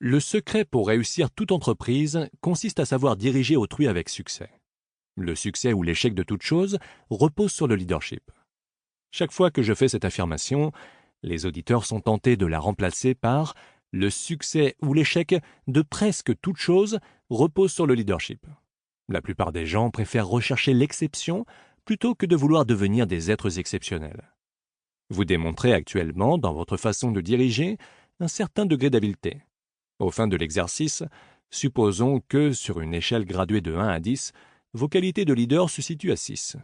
Le secret pour réussir toute entreprise consiste à savoir diriger autrui avec succès. Le succès ou l'échec de toute chose repose sur le leadership. Chaque fois que je fais cette affirmation, les auditeurs sont tentés de la remplacer par « le succès ou l'échec de presque toute chose repose sur le leadership ». La plupart des gens préfèrent rechercher l'exception plutôt que de vouloir devenir des êtres exceptionnels. Vous démontrez actuellement, dans votre façon de diriger, un certain degré d'habileté. Au fin de l'exercice, supposons que, sur une échelle graduée de 1 à 10, vos qualités de leader se situent à 6.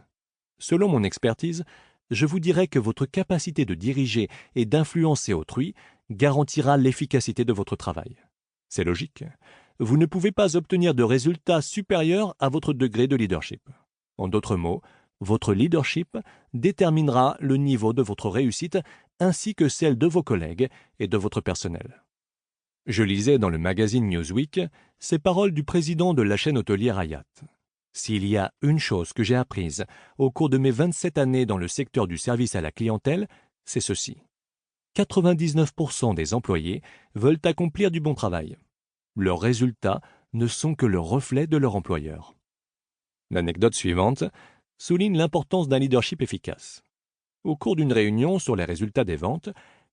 Selon mon expertise, je vous dirais que votre capacité de diriger et d'influencer autrui garantira l'efficacité de votre travail. C'est logique. Vous ne pouvez pas obtenir de résultats supérieurs à votre degré de leadership. En d'autres mots, votre leadership déterminera le niveau de votre réussite ainsi que celle de vos collègues et de votre personnel. Je lisais dans le magazine Newsweek ces paroles du président de la chaîne hôtelière Hyatt. S'il y a une chose que j'ai apprise au cours de mes 27 années dans le secteur du service à la clientèle, c'est ceci. 99% des employés veulent accomplir du bon travail. Leurs résultats ne sont que le reflet de leur employeur. L'anecdote suivante souligne l'importance d'un leadership efficace. Au cours d'une réunion sur les résultats des ventes,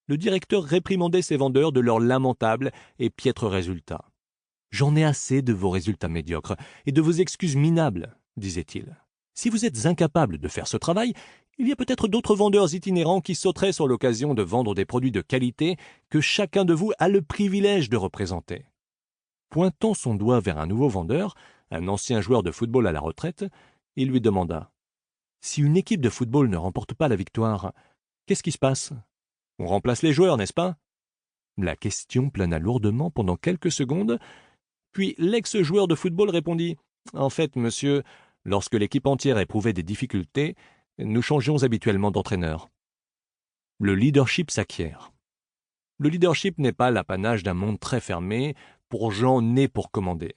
le directeur réprimandait ses vendeurs de leurs lamentables et piètres résultats. « J'en ai assez de vos résultats médiocres et de vos excuses minables, disait-il. Si vous êtes incapable de faire ce travail, il y a peut-être d'autres vendeurs itinérants qui sauteraient sur l'occasion de vendre des produits de qualité que chacun de vous a le privilège de représenter. » Pointant son doigt vers un nouveau vendeur, un ancien joueur de football à la retraite, il lui demanda « Si une équipe de football ne remporte pas la victoire, qu'est-ce qui se passe ? On remplace les joueurs, n'est-ce pas ?» La question plana lourdement pendant quelques secondes, puis l'ex-joueur de football répondit « En fait, monsieur, lorsque l'équipe entière éprouvait des difficultés, nous changions habituellement d'entraîneur. » Le leadership s'acquiert. Le leadership n'est pas l'apanage d'un monde très fermé, pour gens nés pour commander.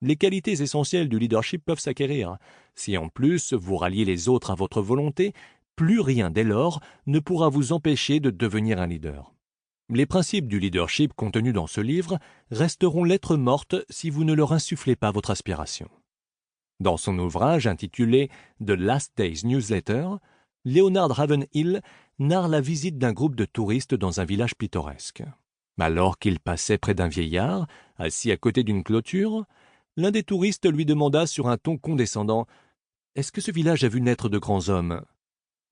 Les qualités essentielles du leadership peuvent s'acquérir. Si en plus vous ralliez les autres à votre volonté, plus rien dès lors ne pourra vous empêcher de devenir un leader. Les principes du leadership contenus dans ce livre resteront lettres mortes si vous ne leur insufflez pas votre aspiration. Dans son ouvrage intitulé « The Last Days Newsletter », Leonard Ravenhill narre la visite d'un groupe de touristes dans un village pittoresque. Alors qu'il passait près d'un vieillard, assis à côté d'une clôture, l'un des touristes lui demanda sur un ton condescendant « Est-ce que ce village a vu naître de grands hommes ?»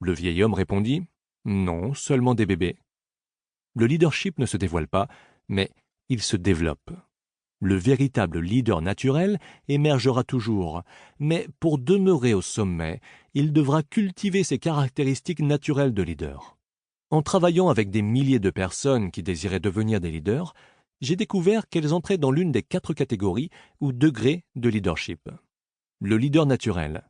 Le vieil homme répondit « Non, seulement des bébés. » Le leadership ne se dévoile pas, mais il se développe. Le véritable leader naturel émergera toujours, mais pour demeurer au sommet, il devra cultiver ses caractéristiques naturelles de leader. En travaillant avec des milliers de personnes qui désiraient devenir des leaders, j'ai découvert qu'elles entraient dans l'une des 4 catégories ou degrés de leadership. Le leader naturel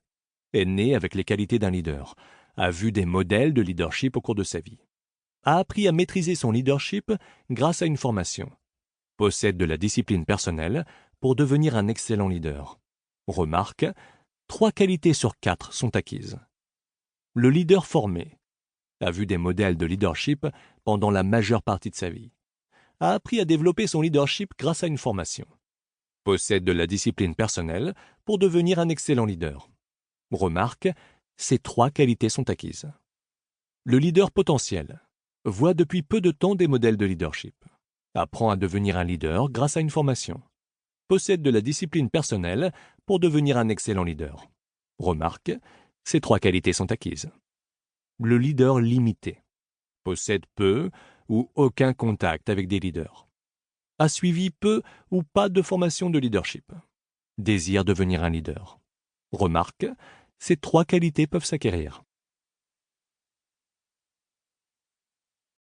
est né avec les qualités d'un leader, a vu des modèles de leadership au cours de sa vie, a appris à maîtriser son leadership grâce à une formation, possède de la discipline personnelle pour devenir un excellent leader. Remarque, 3 qualités sur 4 sont acquises. Le leader formé a vu des modèles de leadership pendant la majeure partie de sa vie, a appris à développer son leadership grâce à une formation, possède de la discipline personnelle pour devenir un excellent leader. Remarque, ces 3 qualités sont acquises. Le leader potentiel voit depuis peu de temps des modèles de leadership, apprend à devenir un leader grâce à une formation, possède de la discipline personnelle pour devenir un excellent leader. Remarque, ces 3 qualités sont acquises. Le leader limité possède peu ou aucun contact avec des leaders, a suivi peu ou pas de formation de leadership, désire devenir un leader. Remarque, ces 3 qualités peuvent s'acquérir.